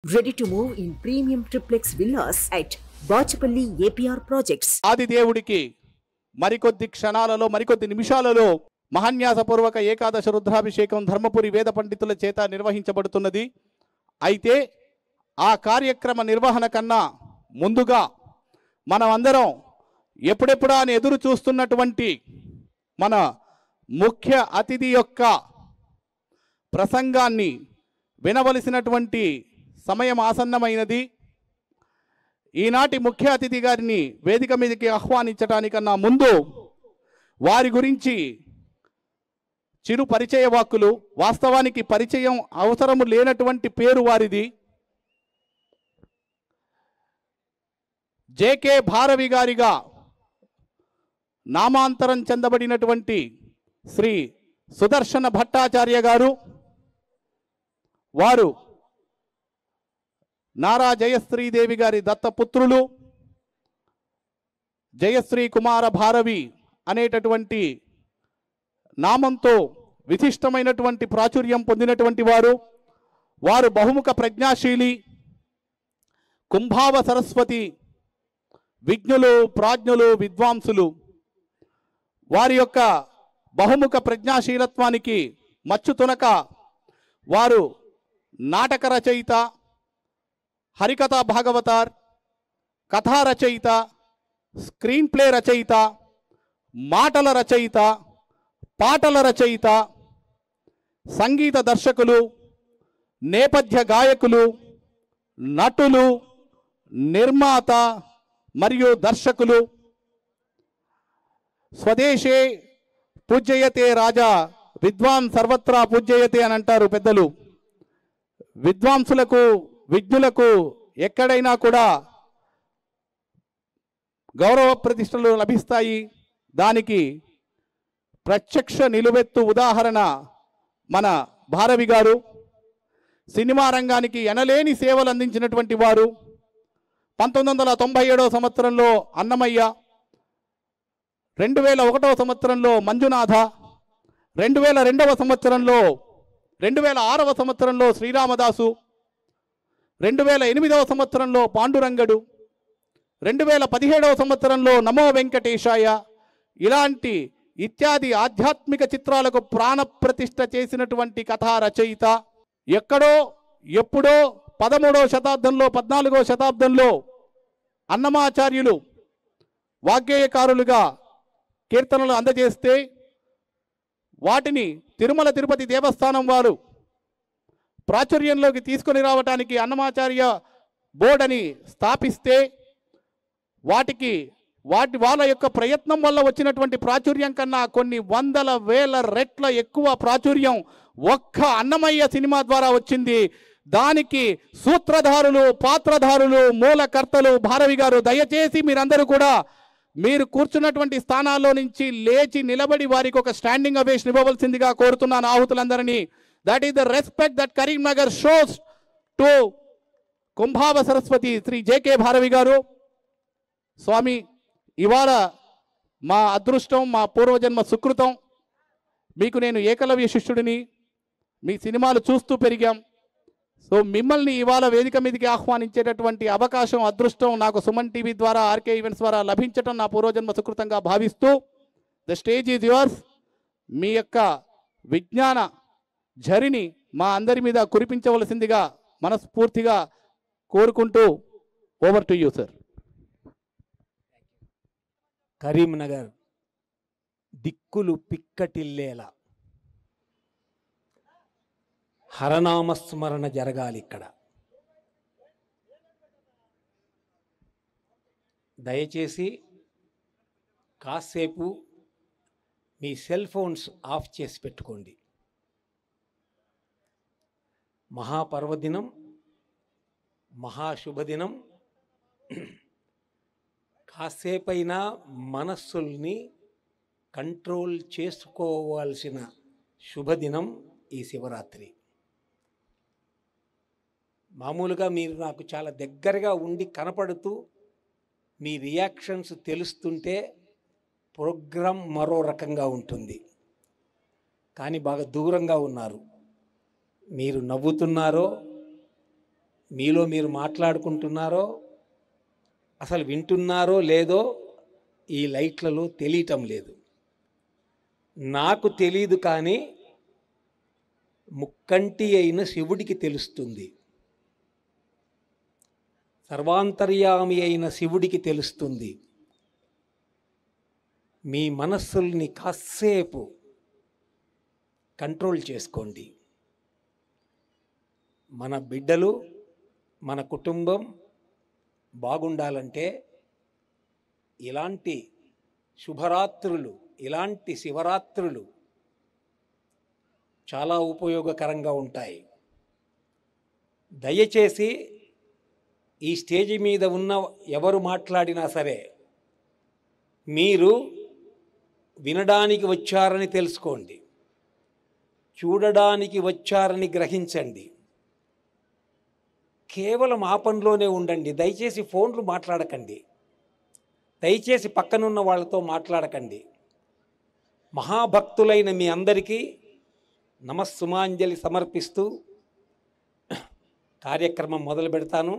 Ready to move in premium triplex villas at Bachapalli APR projects. ఆది దేవుడికి మరికొద్ది క్షణాలలో మరికొద్ది నిమిషాలలో మహాన్యాసపూర్వక ఏకాదశ రుద్రాభిషేకం ధర్మపురి వేద పండితుల చేత నిర్వహించబడుతున్నది. అయితే ఆ కార్యక్రమ నిర్వహణ కన్నా ముందుగా మనం అందరం ఎప్పుడెప్పుడా అని ఎదురు చూస్తున్నటువంటి మన ముఖ్య అతిథి యొక్క ప్రసంగాన్ని వినవలసినటువంటి సమయం ఆసన్నమైనది. ఈనాటి ముఖ్య అతిథి గారిని వేదిక మీదకి ఆహ్వానించడానికన్నా ముందు వారి గురించి చిరు పరిచయ వాక్కులు. వాస్తవానికి పరిచయం అవసరము లేనటువంటి పేరు వారిది. జేకే భారవి గారిగా నామాంతరం చెందబడినటువంటి శ్రీ సుదర్శన భట్టాచార్య గారు, వారు నారా జయశ్రీదేవి గారి దత్తపుత్రులు. జయశ్రీ కుమార భారవి అనేటటువంటి నామంతో విశిష్టమైనటువంటి ప్రాచుర్యం పొందినటువంటి వారు. వారు బహుముఖ ప్రజ్ఞాశీలి, కుంభావ సరస్వతి, విజ్ఞులు, ప్రాజ్ఞులు, విద్వాంసులు. వారి యొక్క బహుముఖ ప్రజ్ఞాశీలత్వానికి మచ్చుతునక వారు నాటక రచయిత, హరికథా భాగవతార్, కథా రచయిత, స్క్రీన్ ప్లే రచయిత, మాటల రచయిత, పాటల రచయిత, సంగీత దర్శకులు, నేపథ్య గాయకులు, నటులు, నిర్మాత మరియు దర్శకులు. స్వదేశే పూజ్యయతే రాజా విద్వాన్ సర్వత్రా పూజ్యయతే అని అంటారు పెద్దలు. విద్వాంసులకు, విజ్ఞులకు ఎక్కడైనా కూడా గౌరవ ప్రతిష్టలు లభిస్తాయి. దానికి ప్రత్యక్ష నిలువెత్తు ఉదాహరణ మన భారవి గారు. సినిమా రంగానికి ఎనలేని సేవలు అందించినటువంటి వారు. 1997 సంవత్సరంలో అన్నమయ్య, 2001 సంవత్సరంలో మంజునాథ, 2002 సంవత్సరంలో 2006 సంవత్సరంలో శ్రీరామదాసు, 2008 సంవత్సరంలో పాండురంగడు, 2017 సంవత్సరంలో నమో వెంకటేశాయ, ఇలాంటి ఇత్యాది ఆధ్యాత్మిక చిత్రాలకు ప్రాణప్రతిష్ఠ చేసినటువంటి కథా రచయిత. ఎక్కడో ఎప్పుడో 13వ శతాబ్దంలో 14వ శతాబ్దంలో అన్నమాచార్యులు వాగ్గేయకారులుగా కీర్తనలు అందజేస్తే వాటిని తిరుమల తిరుపతి దేవస్థానం వారు ప్రాచుర్యంలోకి తీసుకొని రావటానికి అన్నమాచార్య బోర్డ్ అని స్థాపిస్తే వాళ్ళ యొక్క ప్రయత్నం వల్ల వచ్చినటువంటి ప్రాచుర్యం కన్నా కొన్ని వందల వేల రెట్ల ఎక్కువ ప్రాచుర్యం ఒక్క అన్నమయ్య సినిమా ద్వారా వచ్చింది. దానికి సూత్రధారులు, పాత్రధారులు, మూలకర్తలు భారవి గారు. దయచేసి మీరందరూ కూడా మీరు కూర్చున్నటువంటి స్థానాల్లో నుంచి లేచి నిలబడి వారికి ఒక స్టాండింగ్ అవేషన్ ఇవ్వవలసిందిగా కోరుతున్నాను ఆహుతులందరినీ. That is the respect that Karimnagar shows to కుంభావ సరస్వతి శ్రీ జేకే భారవి గారు. స్వామి, ఇవాళ మా అదృష్టం, మా పూర్వజన్మ సుకృతం. మీకు నేను ఏకలవ్య శిష్యుడిని, మీ సినిమాలు చూస్తూ పెరిగాం. సో మిమ్మల్ని ఇవాళ వేదిక మీదకి ఆహ్వానించేటటువంటి అవకాశం, అదృష్టం నాకు సుమన్ టీవీ ద్వారా, ఆర్కే ఈవెంట్స్ ద్వారా లభించటం నా పూర్వజన్మ సుకృతంగా భావిస్తూ ద స్టేజ్ ఈజ్ యువర్స్. మీ యొక్క విజ్ఞాన ఝరిని మా అందరి మీద కురిపించవలసిందిగా మనస్ఫూర్తిగా కోరుకుంటూ over to you sir. Karimnagar దిక్కులు పిక్కటిల్లేలా హరనామస్మరణ జరగాలి ఇక్కడ. దయచేసి కాసేపు మీ సెల్ ఫోన్స్ ఆఫ్ చేసి పెట్టుకోండి. మహాపర్వదినం, మహాశుభదినం. కాసేపైనా మనస్సుల్ని కంట్రోల్ చేసుకోవాల్సిన శుభదినం ఈ శివరాత్రి. మామూలుగా మీరు నాకు చాలా దగ్గరగా ఉండి కనపడుతూ మీ రియాక్షన్స్ తెలుస్తుంటే ప్రోగ్రాం మరో రకంగా ఉంటుంది. కానీ బాగా దూరంగా ఉన్నారు. మీరు నవ్వుతున్నారో మీలో మీరు మాట్లాడుకుంటున్నారో అసలు వింటున్నారో లేదో ఈ లైట్లలో తెలియటం లేదు. నాకు తెలీదు, కానీ ముక్కంటి అయిన శివుడికి తెలుస్తుంది, సర్వాంతర్యామి అయిన శివుడికి తెలుస్తుంది. మీ మనస్సుల్ని కాసేపు కంట్రోల్ చేసుకోండి. మన బిడ్డలు, మన కుటుంబం బాగుండాలంటే ఇలాంటి శుభరాత్రులు, ఇలాంటి శివరాత్రులు చాలా ఉపయోగకరంగా ఉంటాయి. దయచేసి ఈ స్టేజి మీద ఉన్న ఎవరు మాట్లాడినా సరే మీరు వినడానికి వచ్చారని తెలుసుకోండి, చూడడానికి వచ్చారని గ్రహించండి. కేవలం ఆ పనిలోనే ఉండండి. దయచేసి ఫోన్లు మాట్లాడకండి, దయచేసి పక్కనున్న వాళ్ళతో మాట్లాడకండి. మహాభక్తులైన మీ అందరికీ నమస్సుమాంజలి సమర్పిస్తూ కార్యక్రమం మొదలు పెడతాను.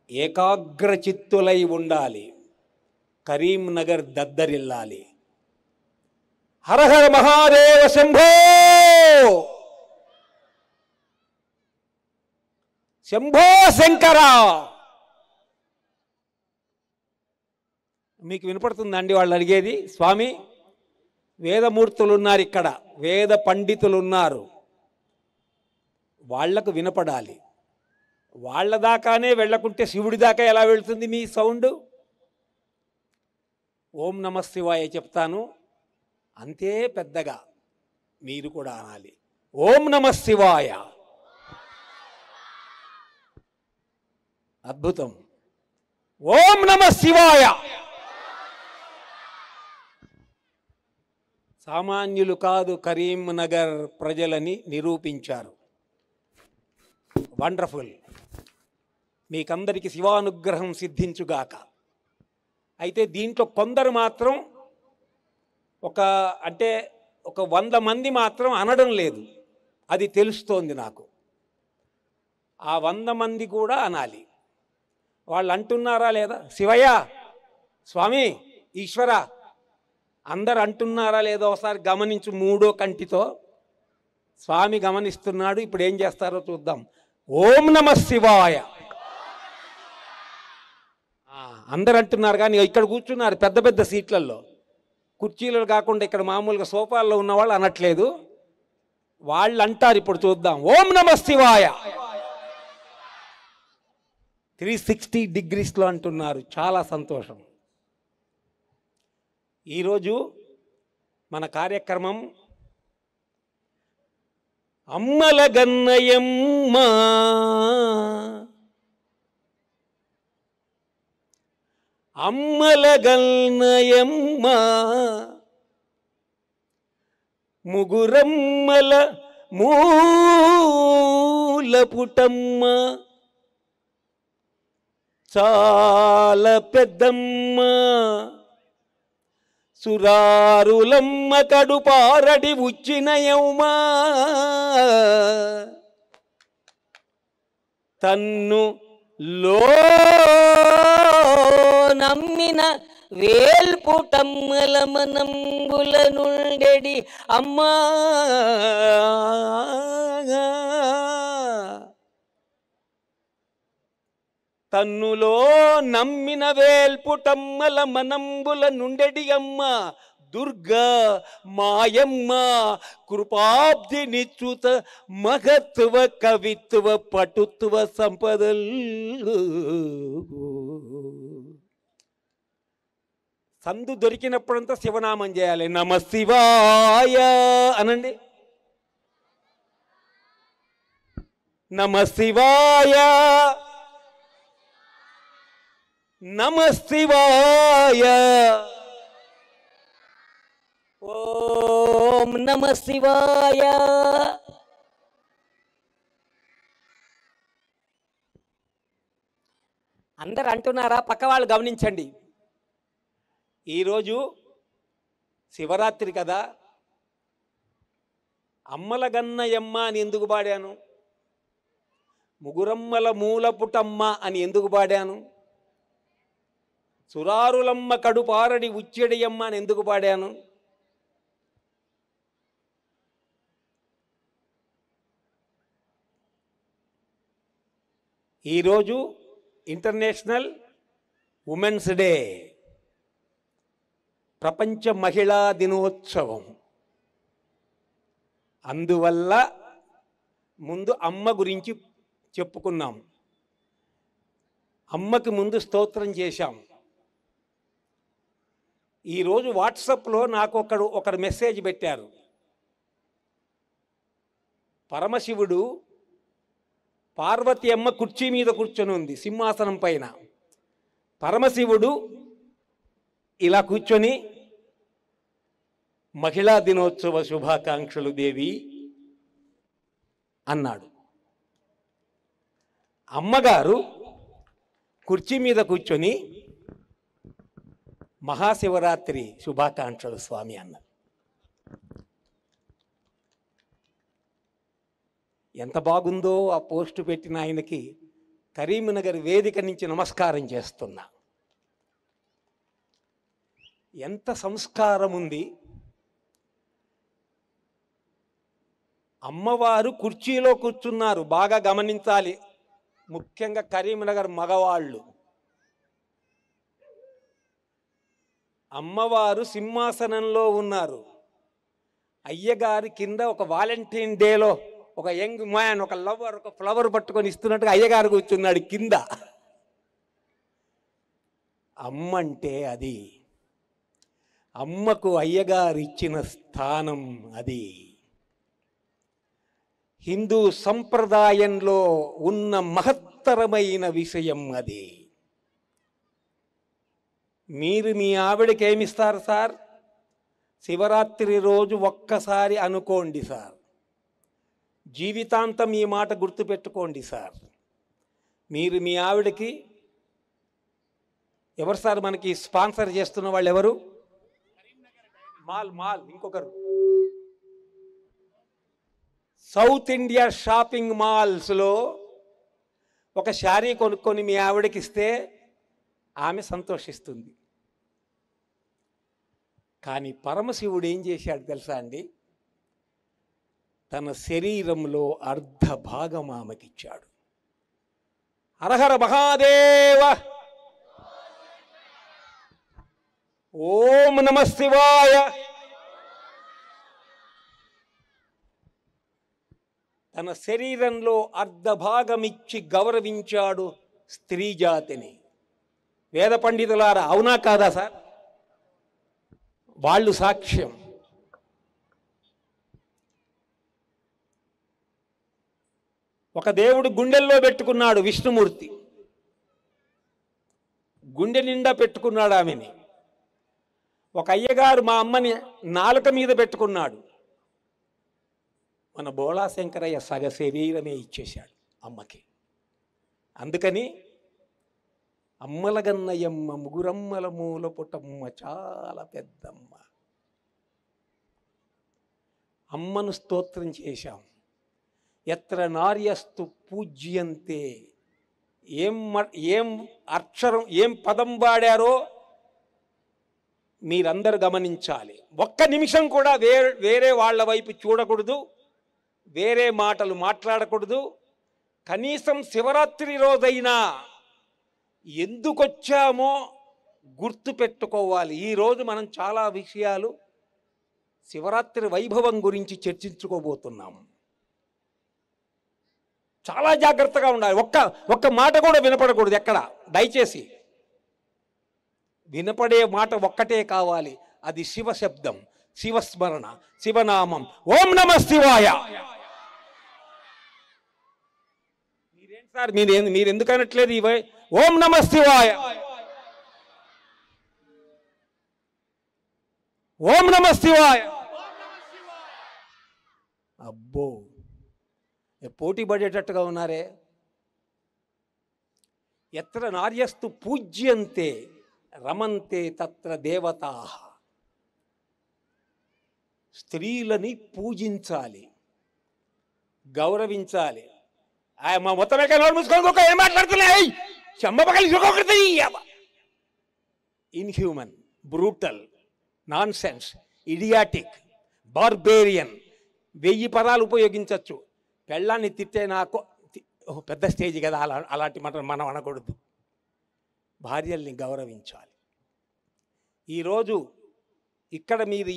ఏకాగ్రచిత్తులై ఉండాలి, కరీంనగర్ దద్దరిల్లాలి. హర హర మహాదేవ శంభో శంభో శంకర. మీకు వినపడుతుందండి వాళ్ళు అడిగేది? స్వామి, వేదమూర్తులు ఉన్నారు ఇక్కడ, వేద పండితులు ఉన్నారు, వాళ్లకు వినపడాలి. వాళ్ళ దాకానే వెళ్ళకుంటే శివుడి దాకా ఎలా వెళుతుంది మీ సౌండ్? ఓం నమ శివాయ చెప్తాను, అంతే పెద్దగా మీరు కూడా అనాలి. ఓం నమ శివాయ. అద్భుతం. ఓం నమ శివాయ. సామాన్యులు కాదు, కరీంనగర్ ప్రజలని నిరూపించారు. వండర్ఫుల్. మీకందరికీ శివానుగ్రహం సిద్ధించుగాక. అయితే దీంట్లో కొందరు మాత్రం ఒక 100 మంది మాత్రం అనడం లేదు, అది తెలుస్తోంది నాకు. ఆ 100 మంది కూడా అనాలి. వాళ్ళు అంటున్నారా లేదా? శివయ్య, స్వామి, ఈశ్వర, అందరు అంటున్నారా లేదో ఒకసారి గమనించు. 3వ కంటితో స్వామి గమనిస్తున్నాడు. ఇప్పుడు ఏం చేస్తారో చూద్దాం. ఓం నమ శివాయ. అందరు అంటున్నారు, కానీ ఇక్కడ కూర్చున్నారు పెద్ద పెద్ద సీట్లలో, కుర్చీలు కాకుండా ఇక్కడ మామూలుగా సోఫాల్లో ఉన్న వాళ్ళు అనట్లేదు, వాళ్ళు అంటారు. ఇప్పుడు చూద్దాం. ఓం నమ శివాయ. 360 డిగ్రీస్లో అంటున్నారు. చాలా సంతోషం. ఈరోజు మన కార్యక్రమం అమ్మల గన్నయమ్మ, అమ్మల గన్నయమ్మ, ముగురమ్మల మూల పుటమ్మ, చాలా పెద్దమ్మ, సురారులమ్మ కడుపారడి ఉచ్చినయమ్మా, తన్ను లో నమ్మిన వేల్పుటమ్మల మనంబుల నుండెడి అమ్మా, తన్నులో నమ్మిన వేల్పుటమ్మల మనంబుల నుండెడి అమ్మ, దుర్గా మాయమ్మ, కృపాబ్ది నిచ్చుత మహత్వ కవిత్వ పటుత్వ సంపదలు. సందు దొరికినప్పుడంతా శివనామం చేయాలి. నమ శివాయ అనండి. నమ శివాయ, నమ శివాయ, ఓం నమ శివాయ. అందరు అంటున్నారా? పక్క వాళ్ళు గమనించండి. ఈరోజు శివరాత్రి కదా, అమ్మల గన్నయమ్మ అని ఎందుకు పాడాను? ముగురమ్మల మూలపుటమ్మ అని ఎందుకు పాడాను? సురారులమ్మ కడుపారడి ఉచ్చెడియమ్మ అని ఎందుకు పాడాను? ఈరోజు ఇంటర్నేషనల్ ఉమెన్స్ డే, ప్రపంచ మహిళా దినోత్సవం. అందువల్ల ముందు అమ్మ గురించి చెప్పుకున్నాం, అమ్మకి ముందు స్తోత్రం చేశాం. ఈరోజు వాట్సాప్లో నాకు ఒకరు మెసేజ్ పెట్టారు. పరమశివుడు పార్వతి అమ్మ కుర్చీ మీద కూర్చొని ఉంది సింహాసనం పైన. పరమశివుడు ఇలా కూర్చొని మహిళా దినోత్సవ శుభాకాంక్షలు దేవి అన్నాడు. అమ్మగారు కుర్చీ మీద కూర్చొని మహాశివరాత్రి శుభాకాంక్షలు స్వామి అన్నారు. ఎంత బాగుందో ఆ పోస్టు పెట్టిన ఆయనకి కరీంనగర్ వేదిక నుంచి నమస్కారం చేస్తున్నా. ఎంత సంస్కారం ఉంది. అమ్మవారు కుర్చీలో కూర్చున్నారు, బాగా గమనించాలి, ముఖ్యంగా కరీంనగర్ మగవాళ్ళు. అమ్మవారు సింహాసనంలో ఉన్నారు. అయ్యగారి కింద ఒక వాలంటైన్ డేలో ఒక యంగ్ మ్యాన్, ఒక లవర్, ఒక ఫ్లవర్ పట్టుకొని ఇస్తున్నట్టుగా అయ్యగారు కూర్చున్నాడు కింద. అమ్మ అంటే అది, అమ్మకు అయ్యగారు ఇచ్చిన స్థానం అది. హిందూ సంప్రదాయంలో ఉన్న మహత్తరమైన విషయం అది. మీరు మీ ఆవిడకి ఏమిస్తారు సార్? శివరాత్రి రోజు ఒక్కసారి అనుకోండి సార్, జీవితాంతం ఈ మాట గుర్తుపెట్టుకోండి సార్. మీరు మీ ఆవిడకి ఎవరు సార్ మనకి స్పాన్సర్ చేస్తున్న వాళ్ళు ఎవరు? మాల్ ఇంకొకరు సౌత్ ఇండియా షాపింగ్ మాల్స్లో ఒక శారీ కొనుక్కొని మీ ఆవిడకి ఇస్తే ఆమె సంతోషిస్తుంది. కానీ పరమశివుడు ఏం చేశాడు తెలుసా అండి? తన శరీరంలో అర్ధ భాగం ఆమెకిచ్చాడు. హరహర మహాదేవ, ఓం నమ శివాయ. తన శరీరంలో అర్ధ భాగమిచ్చి గౌరవించాడు స్త్రీ జాతిని. వేద పండితులారా, అవునా కాదా సార్? వాళ్ళు సాక్ష్యం. ఒక దేవుడు గుండెల్లో పెట్టుకున్నాడు విష్ణుమూర్తి, గుండె నిండా పెట్టుకున్నాడు ఆమెని. ఒక అయ్యగారు మా అమ్మని నాలుక మీద పెట్టుకున్నాడు. మన బోళాశంకరయ్య సగ శరీరమే ఇచ్చేశాడు అమ్మకి. అందుకని అమ్మలగన్నయమ్మ ముగురమ్మల మూల పుటమ్మ చాలా పెద్దమ్మ. అమ్మను స్తోత్రం చేశాం. ఎత్ర నార్యస్తు పూజ్యంతే, ఏం అక్షరం, ఏం పదం వాడారో మీరందరూ గమనించాలి. ఒక్క నిమిషం కూడా వేరే వాళ్ళ వైపు చూడకూడదు, వేరే మాటలు మాట్లాడకూడదు. కనీసం శివరాత్రి రోజైనా ఎందుకొచ్చామో గుర్తు పెట్టుకోవాలి. ఈరోజు మనం చాలా విషయాలు శివరాత్రి వైభవం గురించి చర్చించుకోబోతున్నాం. చాలా జాగ్రత్తగా ఉండాలి. ఒక్క మాట కూడా వినపడకూడదు ఎక్కడ. దయచేసి వినపడే మాట ఒక్కటే కావాలి, అది శివ శబ్దం, శివస్మరణ, శివనామం. ఓం నమ శివాయ. మీరేం సార్, మీరు ఎందుకు అనట్లేదు ఇవే? ఓం నమ శివాయ, ఓం నమ శివాయ. అబ్బో, పోటీ పడేటట్టుగా ఉన్నారే. ఎత్ర నార్యస్తు పూజ్యంతే రమంతే తత్ర దేవతా. స్త్రీలని పూజించాలి, గౌరవించాలి. మా మొత్తం నోటు మూసుకొని ఏం మాట్లాడుతున్నాయి చెమ్మపగలి inhuman, brutal, nonsense, idiotic, barbarian 1000 పదాలు ఉపయోగించవచ్చు. పెళ్ళాన్ని తిట్టే నాకు పెద్ద స్టేజ్ కదా, అలాంటి మాట మనం అనకూడదు. భార్యల్ని గౌరవించాలి. ఈరోజు ఇక్కడ మీరు